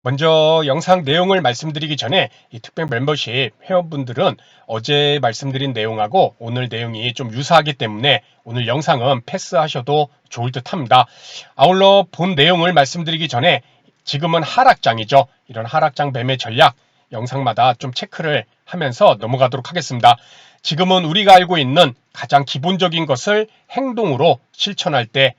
먼저 영상 내용을 말씀드리기 전에 이 특별 멤버십 회원분들은 어제 말씀드린 내용하고 오늘 내용이 좀 유사하기 때문에 오늘 영상은 패스하셔도 좋을 듯 합니다. 아울러 본 내용을 말씀드리기 전에 지금은 하락장이죠. 이런 하락장 매매 전략 영상마다 좀 체크를 하면서 넘어가도록 하겠습니다. 지금은 우리가 알고 있는 가장 기본적인 것을 행동으로 실천할 때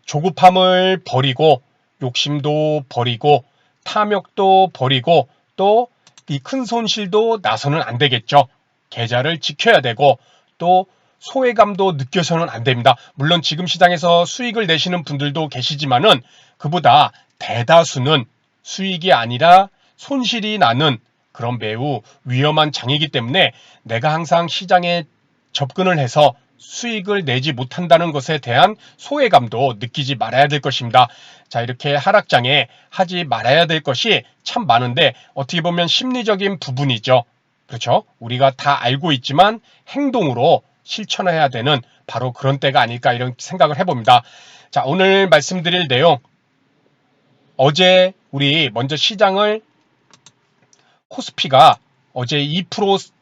조급함을 버리고 욕심도 버리고 탐욕도 버리고 또 이 큰 손실도 나서는 안 되겠죠. 계좌를 지켜야 되고 또 소외감도 느껴서는 안 됩니다. 물론 지금 시장에서 수익을 내시는 분들도 계시지만은 그보다 대다수는 수익이 아니라 손실이 나는 그런 매우 위험한 장이기 때문에 내가 항상 시장에 접근을 해서 수익을 내지 못한다는 것에 대한 소외감도 느끼지 말아야 될 것입니다. 자, 이렇게 하락장에 하지 말아야 될 것이 참 많은데 어떻게 보면 심리적인 부분이죠. 그렇죠? 우리가 다 알고 있지만 행동으로 실천해야 되는 바로 그런 때가 아닐까 이런 생각을 해봅니다. 자, 오늘 말씀드릴 내용 어제 우리 먼저 시장을 코스피가 어제 2%,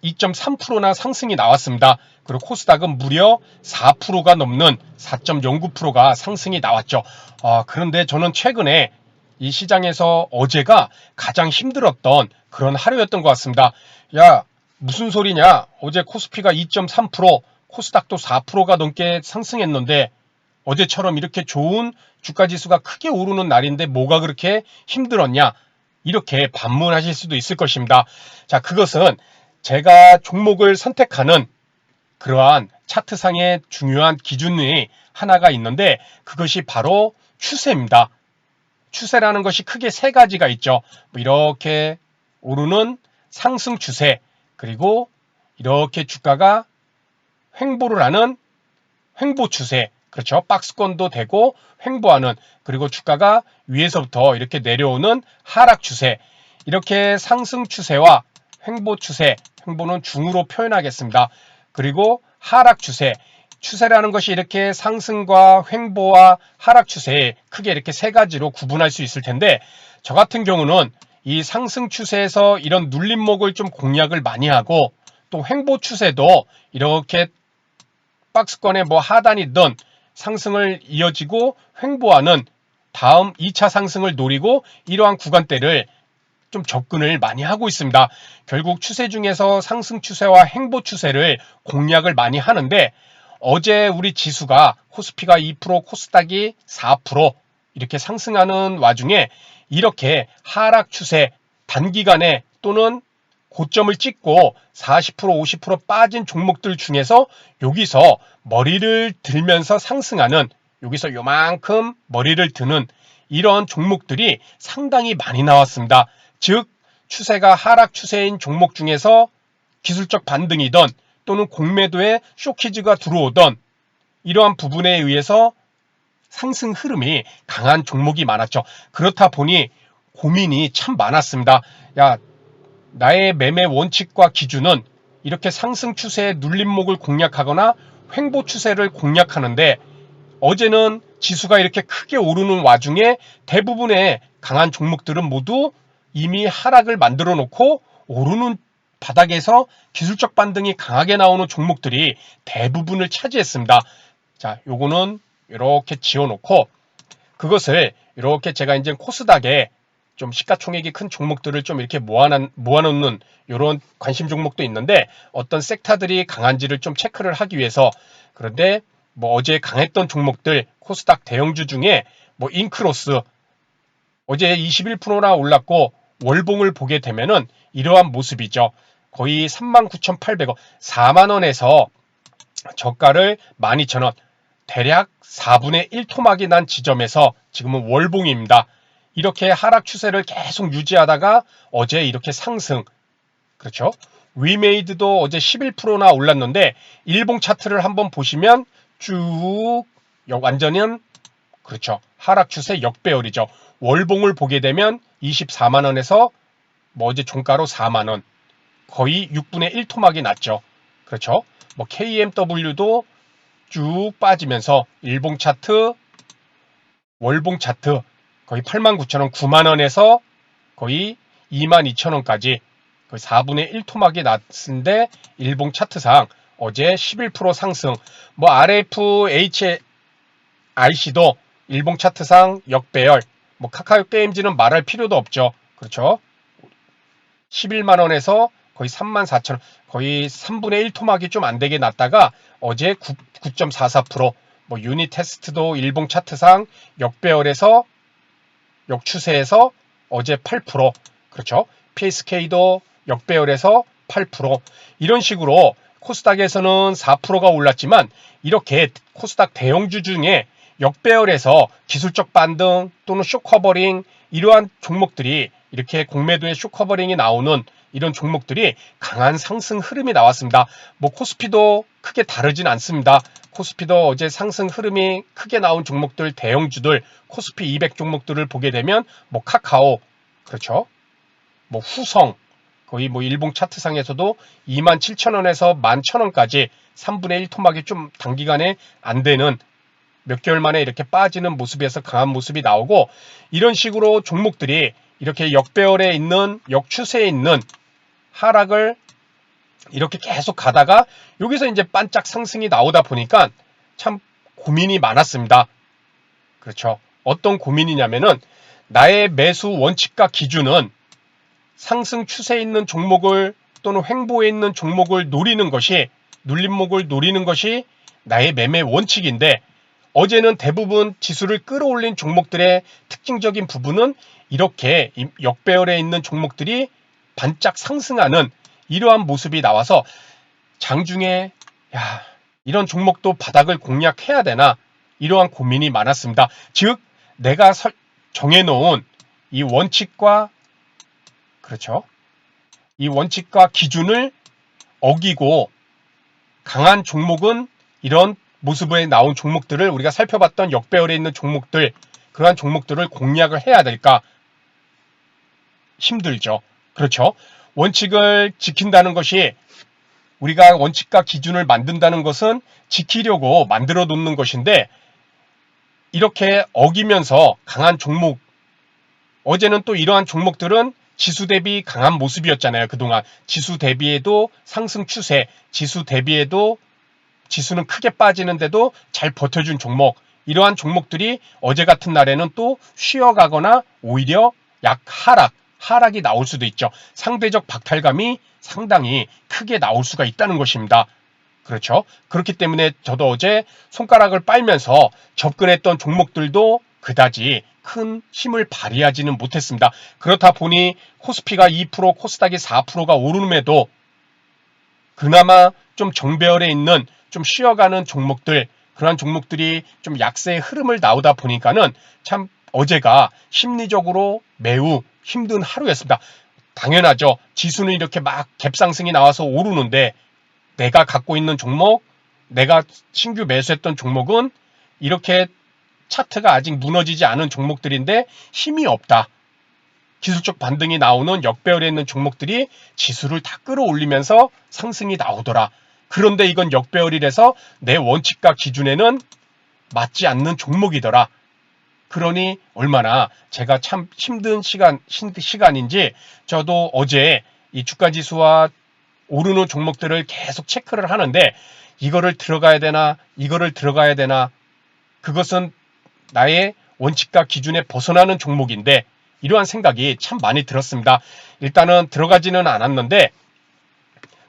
2.3%나 상승이 나왔습니다. 그리고 코스닥은 무려 4%가 넘는 4.09%가 상승이 나왔죠. 그런데 저는 최근에 이 시장에서 어제가 가장 힘들었던 그런 하루였던 것 같습니다. 야, 무슨 소리냐? 어제 코스피가 2.3%, 코스닥도 4%가 넘게 상승했는데 어제처럼 이렇게 좋은 주가지수가 크게 오르는 날인데 뭐가 그렇게 힘들었냐? 이렇게 반문하실 수도 있을 것입니다. 자, 그것은 제가 종목을 선택하는 그러한 차트상의 중요한 기준이 하나가 있는데 그것이 바로 추세입니다. 추세라는 것이 크게 세 가지가 있죠. 이렇게 오르는 상승 추세, 그리고 이렇게 주가가 횡보를 하는 횡보 추세, 그렇죠. 박스권도 되고 횡보하는, 그리고 주가가 위에서부터 이렇게 내려오는 하락 추세, 이렇게 상승 추세와 횡보 추세, 횡보는 중으로 표현하겠습니다. 그리고 하락 추세, 추세라는 것이 이렇게 상승과 횡보와 하락 추세 크게 이렇게 세 가지로 구분할 수 있을 텐데 저 같은 경우는 이 상승 추세에서 이런 눌림목을 좀 공략을 많이 하고 또 횡보 추세도 이렇게 박스권의 뭐 하단이든 상승을 이어지고 횡보하는 다음 2차 상승을 노리고 이러한 구간대를 좀 접근을 많이 하고 있습니다. 결국 추세 중에서 상승 추세와 횡보 추세를 공략을 많이 하는데 어제 우리 지수가 코스피가 2%, 코스닥이 4% 이렇게 상승하는 와중에 이렇게 하락 추세 단기간에 또는 고점을 찍고 40%, 50% 빠진 종목들 중에서 여기서 머리를 들면서 상승하는, 여기서 요만큼 머리를 드는 이런 종목들이 상당히 많이 나왔습니다. 즉 추세가 하락 추세인 종목 중에서 기술적 반등이던 또는 공매도에 쇼키즈가 들어오던 이러한 부분에 의해서 상승 흐름이 강한 종목이 많았죠. 그렇다 보니 고민이 참 많았습니다. 야, 나의 매매 원칙과 기준은 이렇게 상승 추세의 눌림목을 공략하거나 횡보 추세를 공략하는데 어제는 지수가 이렇게 크게 오르는 와중에 대부분의 강한 종목들은 모두 이미 하락을 만들어 놓고 오르는 바닥에서 기술적 반등이 강하게 나오는 종목들이 대부분을 차지했습니다. 자, 요거는 이렇게 지어놓고 그것을 이렇게 제가 이제 코스닥에 좀 시가총액이 큰 종목들을 좀 이렇게 모아놓는 이런 관심 종목도 있는데 어떤 섹터들이 강한지를 좀 체크를 하기 위해서. 그런데 뭐 어제 강했던 종목들 코스닥 대형주 중에 뭐 인크로스 어제 21%나 올랐고 월봉을 보게 되면은 이러한 모습이죠. 거의 39,800원, 4만원에서 저가를 12,000원, 대략 4분의 1 토막이 난 지점에서 지금은 월봉입니다. 이렇게 하락 추세를 계속 유지하다가 어제 이렇게 상승. 그렇죠. 위메이드도 어제 11%나 올랐는데 일봉 차트를 한번 보시면 쭉 완전히 그렇죠. 하락 추세 역배열이죠. 월봉을 보게 되면 24만원에서 뭐 어제 종가로 4만원, 거의 6분의 1 토막이 났죠. 그렇죠. 뭐 KMW도 쭉 빠지면서 일봉 차트, 월봉 차트 거의 89,000원, 9만원에서 거의 22,000원까지 거의 4분의 1 토막이 났는데 일봉 차트상 어제 11% 상승. 뭐 RFHIC도 일봉 차트상 역배열. 뭐 카카오 게임즈는 말할 필요도 없죠. 그렇죠? 11만원에서 거의 34,000원, 거의 3분의 1 토막이 좀 안 되게 났다가 어제 9.44%, 뭐 유닛 테스트도 일봉 차트상 역배열에서 역추세에서 어제 8%, 그렇죠? PSK도 역배열에서 8%, 이런 식으로 코스닥에서는 4%가 올랐지만 이렇게 코스닥 대형주 중에 역배열에서 기술적 반등 또는 쇼커버링, 이러한 종목들이 이렇게 공매도의 쇼커버링이 나오는 이런 종목들이 강한 상승 흐름이 나왔습니다. 뭐 코스피도 크게 다르진 않습니다. 코스피도 어제 상승 흐름이 크게 나온 종목들, 대형주들, 코스피 200 종목들을 보게 되면 뭐 카카오, 그렇죠? 뭐 후성, 거의 뭐 일봉 차트상에서도 27,000원에서 11,000원까지 3분의 1 토막이 좀 단기간에 안 되는, 몇 개월 만에 이렇게 빠지는 모습에서 강한 모습이 나오고, 이런 식으로 종목들이 이렇게 역배열에 있는, 역추세에 있는 하락을 이렇게 계속 가다가 여기서 이제 반짝 상승이 나오다 보니까 참 고민이 많았습니다. 그렇죠. 어떤 고민이냐면은 나의 매수 원칙과 기준은 상승 추세에 있는 종목을 또는 횡보에 있는 종목을 노리는 것이, 눌림목을 노리는 것이 나의 매매 원칙인데, 어제는 대부분 지수를 끌어올린 종목들의 특징적인 부분은 이렇게 역배열에 있는 종목들이 반짝 상승하는 이러한 모습이 나와서 장중에 이런 종목도 바닥을 공략해야 되나, 이러한 고민이 많았습니다. 즉 내가 정해놓은 이 원칙과, 그렇죠, 이 원칙과 기준을 어기고 강한 종목은, 이런 모습에 나온 종목들을 우리가 살펴봤던 역배열에 있는 종목들, 그러한 종목들을 공략을 해야 될까? 힘들죠. 그렇죠. 원칙을 지킨다는 것이, 우리가 원칙과 기준을 만든다는 것은 지키려고 만들어 놓는 것인데, 이렇게 어기면서 강한 종목, 어제는 또 이러한 종목들은 지수 대비 강한 모습이었잖아요. 그동안 지수 대비에도 상승 추세, 지수 대비에도 지수는 크게 빠지는데도 잘 버텨준 종목, 이러한 종목들이 어제 같은 날에는 또 쉬어가거나 오히려 하락이 나올 수도 있죠. 상대적 박탈감이 상당히 크게 나올 수가 있다는 것입니다. 그렇죠. 그렇기 때문에 저도 어제 손가락을 빨면서 접근했던 종목들도 그다지 큰 힘을 발휘하지는 못했습니다. 그렇다 보니 코스피가 2%, 코스닥이 4%가 오름에도 그나마 좀 정배열에 있는, 좀 쉬어가는 종목들, 그러한 종목들이 좀 약세의 흐름을 나오다 보니까는 참 어제가 심리적으로 매우 힘든 하루였습니다. 당연하죠. 지수는 이렇게 막 갭상승이 나와서 오르는데 내가 갖고 있는 종목, 내가 신규 매수했던 종목은 이렇게 차트가 아직 무너지지 않은 종목들인데 힘이 없다. 기술적 반등이 나오는 역배열에 있는 종목들이 지수를 다 끌어올리면서 상승이 나오더라. 그런데 이건 역배열이라서 내 원칙과 기준에는 맞지 않는 종목이더라. 그러니 얼마나 제가 참 힘든 시간인지 저도 어제 이 주가지수와 오르는 종목들을 계속 체크를 하는데, 이거를 들어가야 되나, 이거를 들어가야 되나, 그것은 나의 원칙과 기준에 벗어나는 종목인데, 이러한 생각이 참 많이 들었습니다. 일단은 들어가지는 않았는데,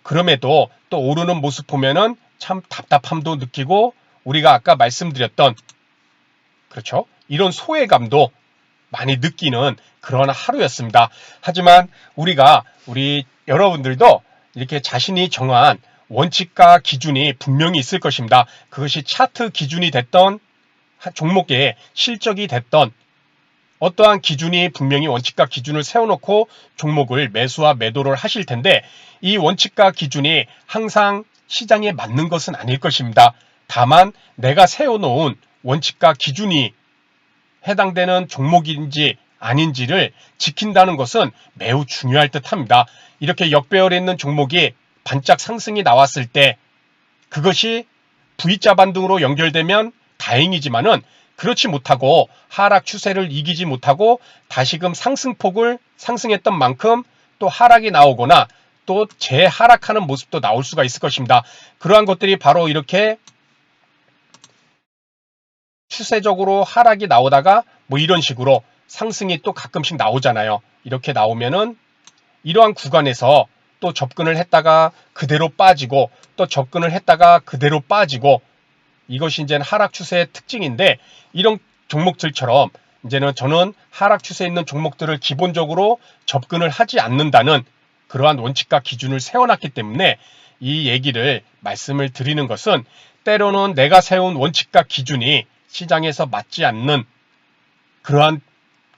그럼에도 또 오르는 모습 보면은 참 답답함도 느끼고, 우리가 아까 말씀드렸던, 그렇죠, 이런 소외감도 많이 느끼는 그런 하루였습니다. 하지만 우리 여러분들도 이렇게 자신이 정한 원칙과 기준이 분명히 있을 것입니다. 그것이 차트 기준이 됐던, 종목의 실적이 됐던, 어떠한 기준이 분명히 원칙과 기준을 세워놓고 종목을 매수와 매도를 하실 텐데, 이 원칙과 기준이 항상 시장에 맞는 것은 아닐 것입니다. 다만 내가 세워놓은 원칙과 기준이 해당되는 종목인지 아닌지를 지킨다는 것은 매우 중요할 듯합니다. 이렇게 역배열에 있는 종목이 반짝 상승이 나왔을 때 그것이 V자 반등으로 연결되면 다행이지만은 그렇지 못하고 하락 추세를 이기지 못하고 다시금 상승폭을 상승했던 만큼 또 하락이 나오거나 또 재하락하는 모습도 나올 수가 있을 것입니다. 그러한 것들이 바로 이렇게 추세적으로 하락이 나오다가 뭐 이런 식으로 상승이 또 가끔씩 나오잖아요. 이렇게 나오면은 이러한 구간에서 또 접근을 했다가 그대로 빠지고 또 접근을 했다가 그대로 빠지고 이것이 이제 하락 추세의 특징인데 이런 종목들처럼 이제는 저는 하락 추세에 있는 종목들을 기본적으로 접근을 하지 않는다는 그러한 원칙과 기준을 세워놨기 때문에 이 얘기를 말씀을 드리는 것은 때로는 내가 세운 원칙과 기준이 시장에서 맞지 않는 그러한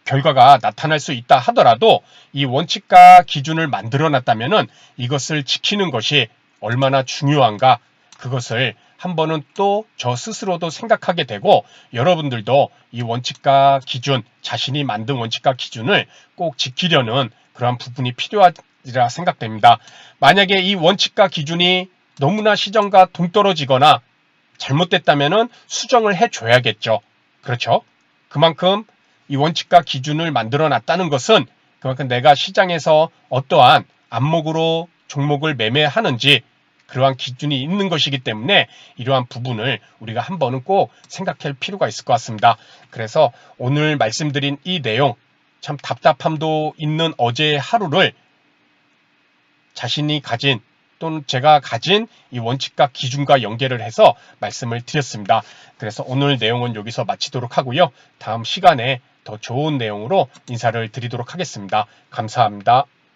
결과가 나타날 수 있다 하더라도 이 원칙과 기준을 만들어 놨다면은 이것을 지키는 것이 얼마나 중요한가 그것을 한 번은 또 저 스스로도 생각하게 되고 여러분들도 이 원칙과 기준 자신이 만든 원칙과 기준을 꼭 지키려는 그러한 부분이 필요하리라 생각됩니다. 만약에 이 원칙과 기준이 너무나 시장과 동떨어지거나 잘못됐다면은 수정을 해줘야겠죠. 그렇죠? 그만큼 이 원칙과 기준을 만들어 놨다는 것은 그만큼 내가 시장에서 어떠한 안목으로 종목을 매매하는지 그러한 기준이 있는 것이기 때문에 이러한 부분을 우리가 한 번은 꼭 생각할 필요가 있을 것 같습니다. 그래서 오늘 말씀드린 이 내용 참 답답함도 있는 어제의 하루를 자신이 가진 또는 제가 가진 이 원칙과 기준과 연계를 해서 말씀을 드렸습니다. 그래서 오늘 내용은 여기서 마치도록 하고요. 다음 시간에 더 좋은 내용으로 인사를 드리도록 하겠습니다. 감사합니다.